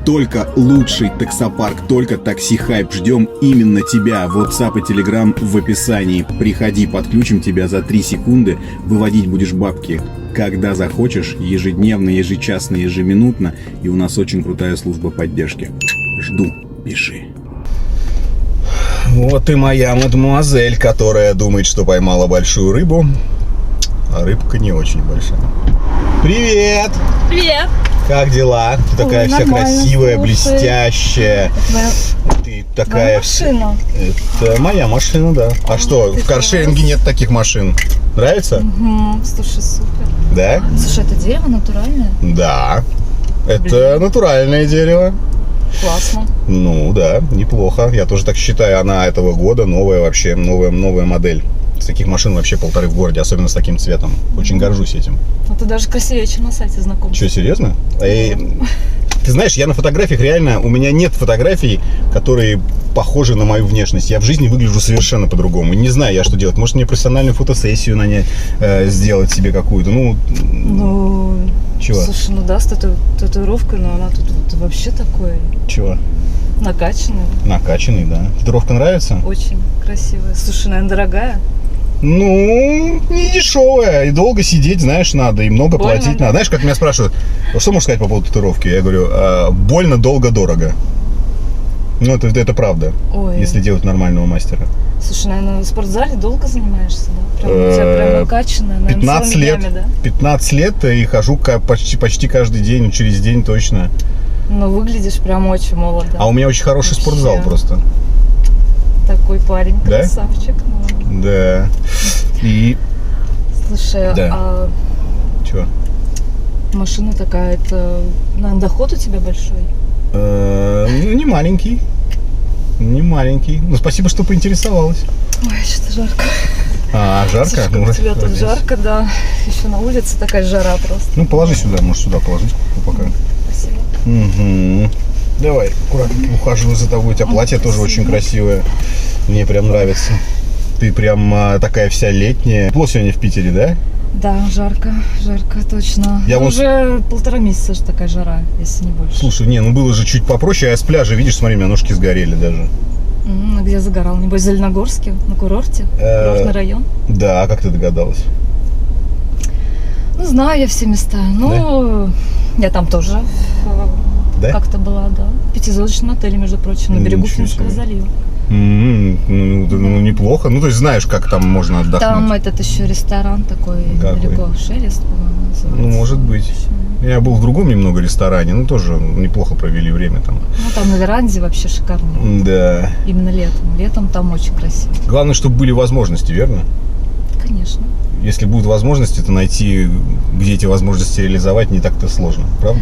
Только лучший таксопарк, только Такси Хайп. Ждем именно тебя. WhatsApp и Telegram в описании. Приходи, подключим тебя за 3 секунды. Выводить будешь бабки, когда захочешь, ежедневно, ежечасно, ежеминутно. И у нас очень крутая служба поддержки. Жду, пиши. Вот и моя мадемуазель, которая думает, что поймала большую рыбу. А рыбка не очень большая. Привет! Привет! Как дела? Ты такая вся красивая, слушай. Блестящая. Ты такая... машина. Это моя машина, да. А что, в каршеринге нет таких машин? Нравится? Угу, слушай, супер. Да? Слушай, это дерево натуральное? Да. Это натуральное дерево. Классно. Ну да, неплохо. Я тоже так считаю. Она этого года новая вообще, новая модель. С таких машин вообще 1,5 в городе, особенно с таким цветом. Очень горжусь этим. Ну ты даже красивее, чем на сайте знакомств. Что, серьезно? Ты знаешь, я на фотографиях реально... У меня нет фотографий, которые похожи на мою внешность. Я в жизни выгляжу совершенно по-другому. Не знаю я, что делать. Может, мне профессиональную фотосессию нанять, сделать себе какую-то. Ну, чего? Слушай, ну да, с татуировкой, но она тут вот вообще такой Чего? накачанная. Накачанный, да. Татуировка нравится? Очень красивая. Слушай, наверное, дорогая. Ну, не дешевая. И долго сидеть, знаешь, надо. И много Больно, платить да? надо. Знаешь, как меня спрашивают, что можешь сказать по поводу татуировки? Я говорю, больно, долго, дорого. Ну, это правда. Ой. Если делать нормального мастера. Слушай, наверное, в спортзале долго занимаешься, да? Прям, у тебя прям накачанная, наверное, 15 целыми лет. днями, да? 15 лет и хожу почти каждый день, ну, через день точно. Ну, выглядишь прям очень молодо. А у меня очень хороший Вообще. спортзал просто. Такой парень, Да? красавчик. Ну. Да. И... Слушай, Да. а Чего? машина такая, это, наверное, доход у тебя большой? Ну, не маленький. Не маленький. Ну, спасибо, что поинтересовалась. Ой, что-то жарко. Жарко? Слушай, как у тебя тут жарко, да. Еще на улице такая жара просто. Ну, положи сюда, можешь сюда положить пока. Спасибо. Угу. Давай, аккуратненько ухаживаю за тобой. У тебя платье тоже очень красивое. Мне прям нравится. Ты прям такая вся летняя. Тепло сегодня в Питере, да? Да, жарко, точно. Я вот- Уже 1,5 месяца же такая жара, если не больше. Слушай, ну было же чуть попроще, а я с пляжа, видишь, смотри, у меня ножки сгорели даже. А где загорал? Небось, в Зеленогорске, на курорте? Курортный район? Да, а как ты догадалась? Ну, знаю я все места. Ну, я там тоже Да? как-то была, да. В 5-звездочном отеле, между прочим, на берегу Ничего Финского себе. залива. Ну, неплохо. Ну, то есть знаешь, как там можно отдохнуть. Там этот еще ресторан такой, Какой? далеко, Шелест, по-моему, называется. Ну, может быть. Я был в другом немного ресторане, ну, тоже неплохо провели время там. Ну, там на веранде вообще шикарно. Да. Именно летом. Летом там очень красиво. Главное, чтобы были возможности, верно? Конечно. Если будут возможности, то найти, где эти возможности реализовать, не так-то сложно, правда?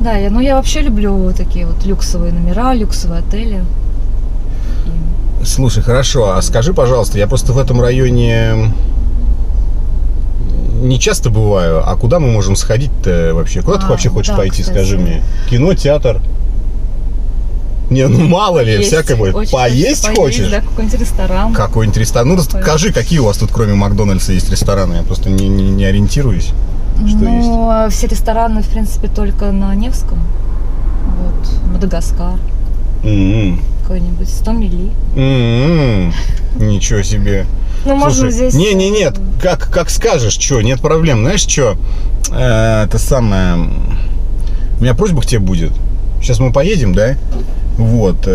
Да, я вообще люблю такие вот люксовые номера, люксовые отели. Слушай, хорошо, а скажи, пожалуйста, я просто в этом районе не часто бываю, а куда мы можем сходить-то вообще? Куда ты вообще хочешь да, пойти, кстати. скажи мне? Кино, театр? Не, ну мало ли, Есть. всякое будет. Очень Поесть хочешь? Да, какой-нибудь ресторан. Какой-нибудь ресторан? Ну, скажи, какие у вас тут, кроме Макдональдса, есть рестораны? Я просто не ориентируюсь, что есть. Ну, все рестораны, в принципе, только на Невском. Вот, Мадагаскар. Какой-нибудь 100 мили. Ничего себе. Ну, можно здесь... Нет, как скажешь, что, нет проблем. Знаешь, что, это самое, у меня просьба к тебе будет. Сейчас мы поедем, да? Вот,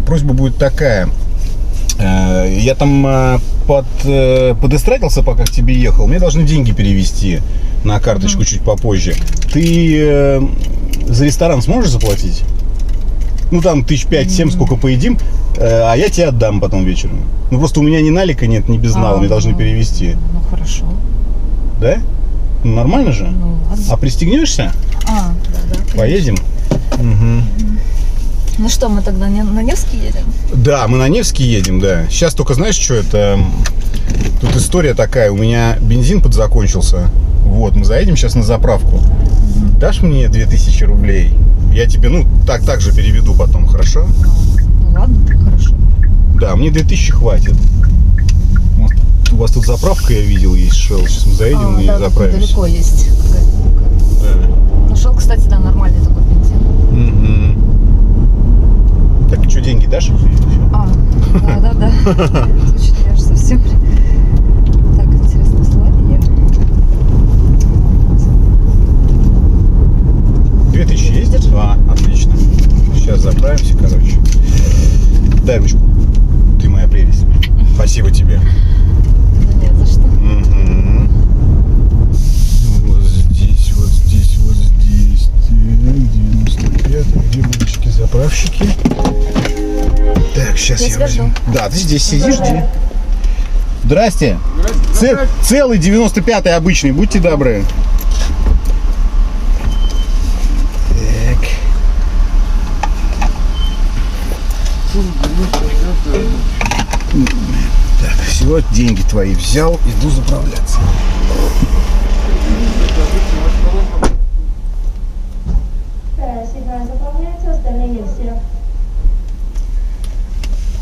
просьба будет такая. Я там подистратился, пока к тебе ехал. Мне должны деньги перевести на карточку чуть попозже. Ты за ресторан сможешь заплатить? Ну, там 5-7, сколько поедим, а я тебе отдам потом вечером. Ну, просто у меня ни налика нет, ни безнала, мне должны перевести. Ну, хорошо. Да? Ну, нормально же? Ну, ладно. А пристегнешься? Да. Поедем? Угу. Ну что, мы тогда на Невский едем? Да, мы на Невский едем, да. Сейчас только знаешь, что это? Тут история такая, у меня бензин подзакончился. Вот, мы заедем сейчас на заправку. Дашь мне 2000 рублей? Я тебе, так же переведу потом, хорошо? Ну ладно, хорошо. Да, мне 2000 хватит. Вот, у вас тут заправка, я видел, есть Shell. Сейчас мы заедем и да, заправимся. далеко есть какая-то. Да. Ну, Shell, кстати, да, нормальный такой бензин. дашь? Да. Точно, я же совсем... Так, интересно, Славия. 2000 ездишь? Отлично. Сейчас заправимся, короче. Дай ручку. Ты моя прелесть. Спасибо тебе. Да нет, за что? Вот здесь. 95. Где будочки, заправщики? Так, сейчас я возьму. Да, ты здесь сидишь, жди. Здрасте. Целый 95-й обычный, будьте добры. Так, все, деньги твои взял, иду заправляться.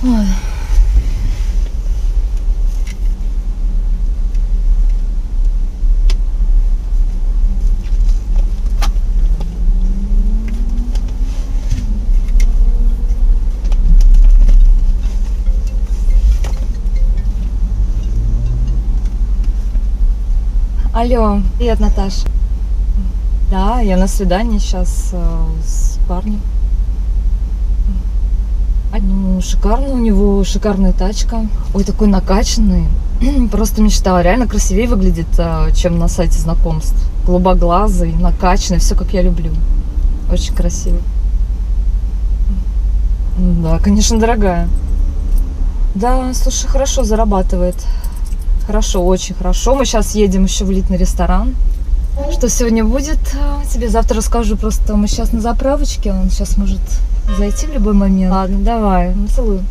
Ой. Алло, привет, Наташ. Да, я на свидании сейчас с парнем. Ну, шикарно у него, шикарная тачка. Ой, такой накачанный. Просто мечта. Реально красивее выглядит, чем на сайте знакомств. Голубоглазый, накачанный, все как я люблю. Очень красивый. Да, конечно, дорогая. Да, слушай, хорошо зарабатывает. Хорошо, очень хорошо. Мы сейчас едем еще в элитный ресторан. Что сегодня будет, тебе завтра расскажу. Просто мы сейчас на заправочке, он сейчас может зайти в любой момент. Ладно, давай, целую.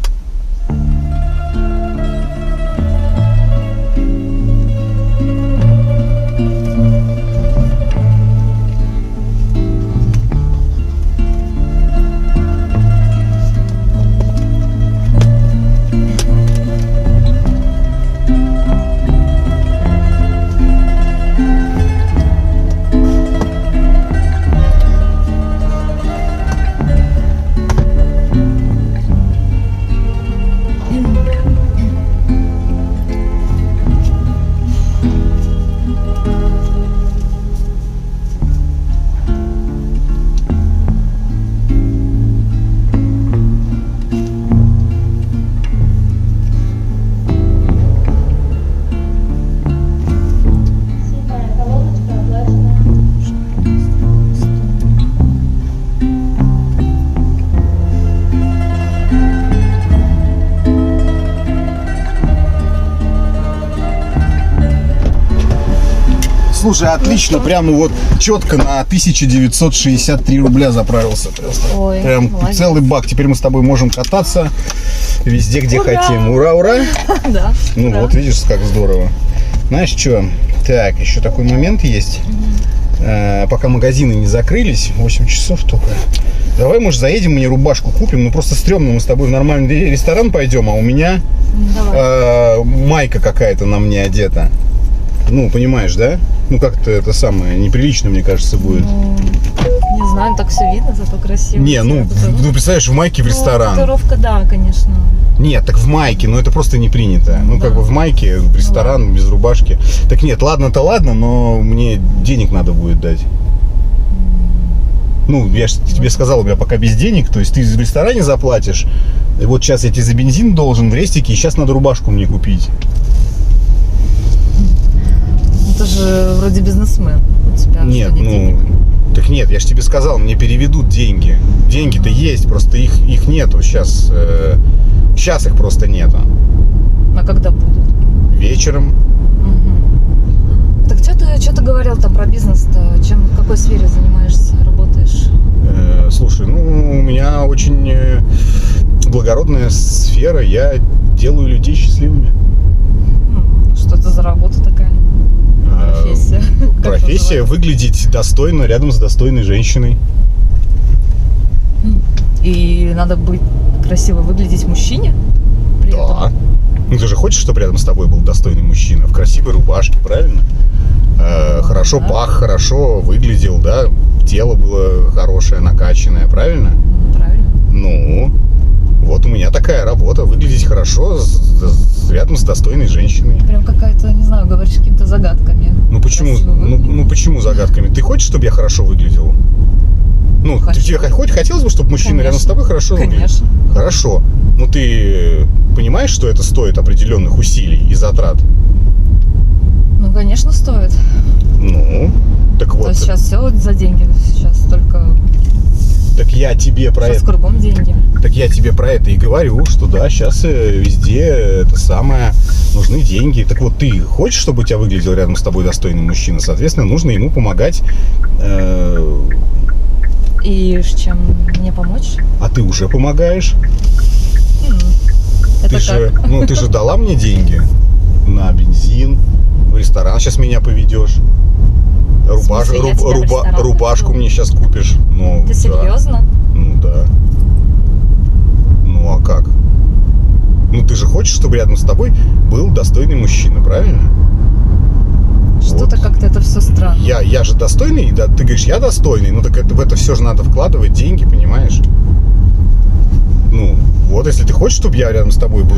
Слушай, отлично, прям вот четко на 1963 рубля заправился. Ой, прям молодец. Целый бак. Теперь мы с тобой можем кататься везде, где хотим. Ура, ура! Да. Ну да. вот, видишь, как здорово. Знаешь что? Так, еще такой момент есть. Пока магазины не закрылись, 8 часов только. Давай, может, заедем, мне рубашку купим. Ну просто стрёмно, мы с тобой в нормальный ресторан пойдем, а у меня майка какая-то на мне одета. Ну, понимаешь, да? Ну, как-то это самое неприлично, мне кажется, будет. Ну, не знаю, так все видно, зато красиво. Не, ну представляешь, в майке в ресторан. Татуировка, да, конечно. Нет, так в майке, но это просто не принято. Ну, как бы в майке, в ресторан, без рубашки. Так нет, ладно-то ладно, но мне денег надо будет дать. Ну, я же тебе сказал, у меня пока без денег, то есть ты в ресторане заплатишь, и вот сейчас я тебе за бензин должен в рестике, и сейчас надо рубашку мне купить. Ты же вроде бизнесмен. У тебя нет, ну, денег? Так нет, я же тебе сказал, мне переведут деньги. Деньги-то есть, просто их нету сейчас. Сейчас их просто нету. А когда будут? Вечером. Угу. Так что ты говорил там про бизнес-то? В какой сфере занимаешься, работаешь? Слушай, ну, у меня очень благородная сфера. Я делаю людей счастливыми. Что это за работа такая? Профессия. Профессия выглядеть достойно рядом с достойной женщиной. И надо быть красиво выглядеть мужчине? Да. Ну ты же хочешь, чтобы рядом с тобой был достойный мужчина в красивой рубашке, правильно? Хорошо пах, хорошо выглядел, да? Тело было хорошее, накачанное, правильно? Правильно. Ну, вот у меня такая работа, выглядеть хорошо рядом с достойной женщиной. Прям какая-то, не знаю, говоришь какими-то загадками. Ну почему, ну почему загадками? Ты хочешь, чтобы я хорошо выглядел? Ну, тебе хотелось бы, чтобы мужчина рядом с тобой хорошо выглядел? Конечно. Хорошо. Ну ты понимаешь, что это стоит определенных усилий и затрат? Ну, конечно, стоит. Ну, так вот. То есть сейчас все за деньги. Сейчас только... Так я тебе про сейчас это... кругом деньги. Так я тебе про это и говорю, что да, сейчас везде это самое, нужны деньги. Так вот, ты хочешь, чтобы у тебя выглядел рядом с тобой достойный мужчина? Соответственно, нужно ему помогать. И с чем мне помочь? А ты уже помогаешь. Это Ты как? же, ну, ты же дала мне деньги на бензин, в ресторан сейчас меня поведешь. смысле, я тебя в ресторан Рубашку поведу? мне сейчас купишь. Ну, Ты да. серьезно? Ну да. Ну а как? Ну ты же хочешь, чтобы рядом с тобой был достойный мужчина, правильно? Что-то Вот. как-то это все странно. Я же достойный, да, ты говоришь, я достойный, ну так в это все же надо вкладывать деньги, понимаешь? Ну, вот, если ты хочешь, чтобы я рядом с тобой был.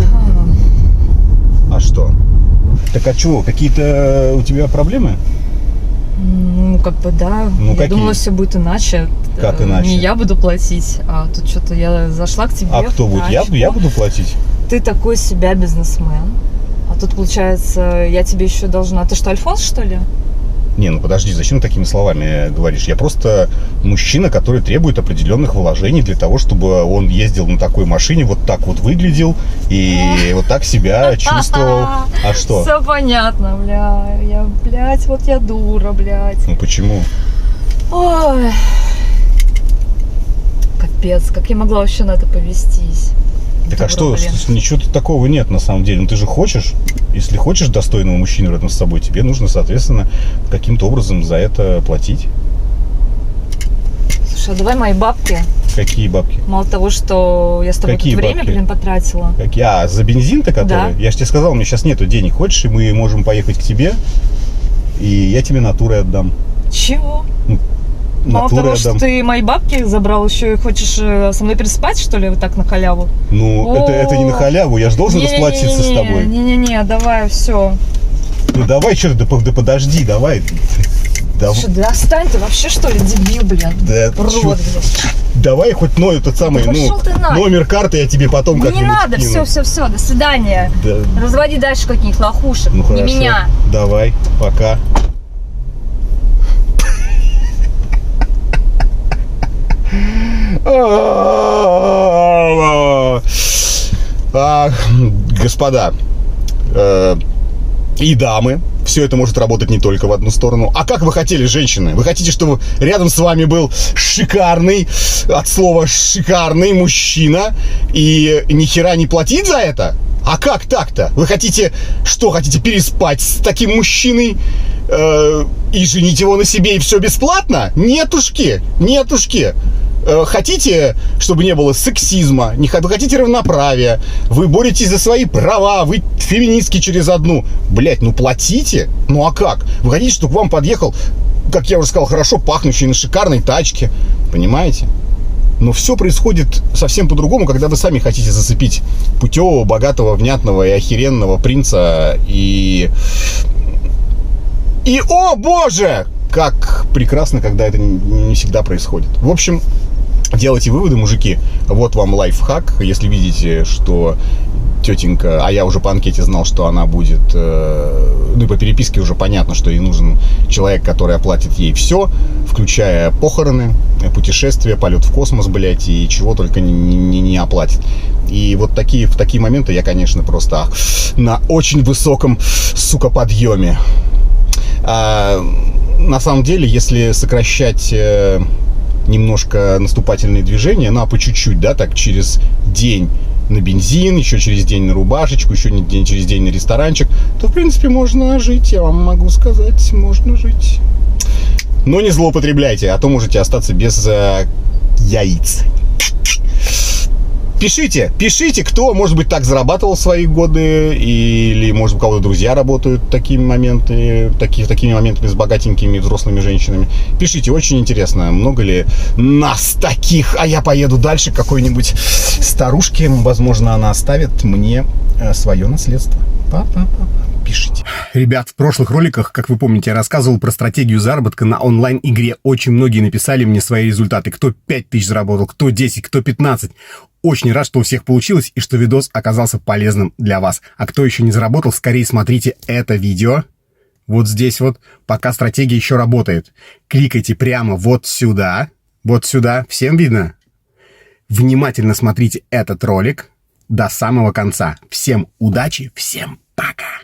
А что? Так а чего, какие-то у тебя проблемы? Ну, как бы да. Ну, я какие? думала, все будет иначе. Как иначе? Не я буду платить, а тут что-то я зашла к тебе. А кто будет? Я буду платить? Ты такой себя бизнесмен. А тут, получается, я тебе еще должна... Ты что, Альфонс, что ли? Не, ну подожди, зачем ты такими словами говоришь? Я просто мужчина, который требует определенных вложений для того, чтобы он ездил на такой машине, вот так вот выглядел и вот так себя чувствовал. А что? Все понятно, бля. Блядь, вот я дура, блядь. Ну почему? Ой. Капец, как я могла вообще на это повестись? Так Дура, а что, блин. ничего такого нет на самом деле. Ну ты же хочешь, если хочешь достойного мужчину рядом с собой, тебе нужно, соответственно, каким-то образом за это платить. Слушай, а давай мои бабки. Какие бабки? Мало того, что я с тобой Какие тут время, бабки? блин, потратила. Какие? А, за бензин-то который? Да. Я же тебе сказал, у меня сейчас нету денег. Хочешь, и мы можем поехать к тебе, и я тебе натурой отдам. Чего? Мало Натурой того, что отдам. ты мои бабки забрал, еще и хочешь со мной переспать, что ли, вот так на халяву? Ну, это не на халяву, я же должен расплатиться с тобой. Не-не-не, давай, все. Ну давай, что ты, да подожди, давай. Слушай, да отстань ты вообще, что ли, дебил, блин? Да, Урод, чё? блядь. Давай хоть этот самый, Да пошёл ты нахер. номер карты я тебе потом Не как-нибудь надо, скину. все, до свидания. Да. Разводи дальше каких-нибудь лохушек, Ну не хорошо. меня. Давай, пока. Господа и дамы, все это может работать не только в одну сторону. А как вы хотели, женщины? Вы хотите, чтобы рядом с вами был шикарный, от слова шикарный мужчина и ни хера не платить за это? А как так-то? Вы хотите, что хотите, переспать с таким мужчиной и женить его на себе, и все бесплатно? Нетушки, нетушки. Хотите, чтобы не было сексизма, вы хотите равноправия, вы боретесь за свои права, вы феминистки через одну. Блять, ну платите. Ну а как? Вы хотите, чтобы к вам подъехал, как я уже сказал, хорошо пахнущий на шикарной тачке. Понимаете? Но все происходит совсем по-другому, когда вы сами хотите зацепить путевого, богатого, внятного и охеренного принца. И о боже! Как прекрасно, когда это не всегда происходит. В общем, делайте выводы, мужики. Вот вам лайфхак. Если видите, что тетенька, а я уже по анкете знал, что она будет, ну и по переписке уже понятно, что ей нужен человек, который оплатит ей все, включая похороны, путешествия, полет в космос, блять, и чего только не оплатит. И вот в такие моменты я, конечно, просто на очень высоком, сука, подъеме. На самом деле, если сокращать немножко наступательные движения, ну а по чуть-чуть, да, так через день на бензин, еще через день на рубашечку, еще через день на ресторанчик, то, в принципе, можно жить, я вам могу сказать, можно жить. Но не злоупотребляйте, а то можете остаться без яиц. Пишите, кто, может быть, так зарабатывал в свои годы, или, может, у кого-то друзья работают такими моментами с богатенькими взрослыми женщинами. Пишите, очень интересно, много ли нас таких, а я поеду дальше к какой-нибудь старушке, возможно, она оставит мне свое наследство. Пишите. Ребят, в прошлых роликах, как вы помните, я рассказывал про стратегию заработка на онлайн-игре. Очень многие написали мне свои результаты. Кто 5000 заработал, кто 10, кто 15. Очень рад, что у всех получилось и что видос оказался полезным для вас. А кто еще не заработал, скорее смотрите это видео. Вот здесь вот, пока стратегия еще работает. Кликайте прямо вот сюда. Вот сюда. Всем видно? Внимательно смотрите этот ролик до самого конца. Всем удачи, всем пока!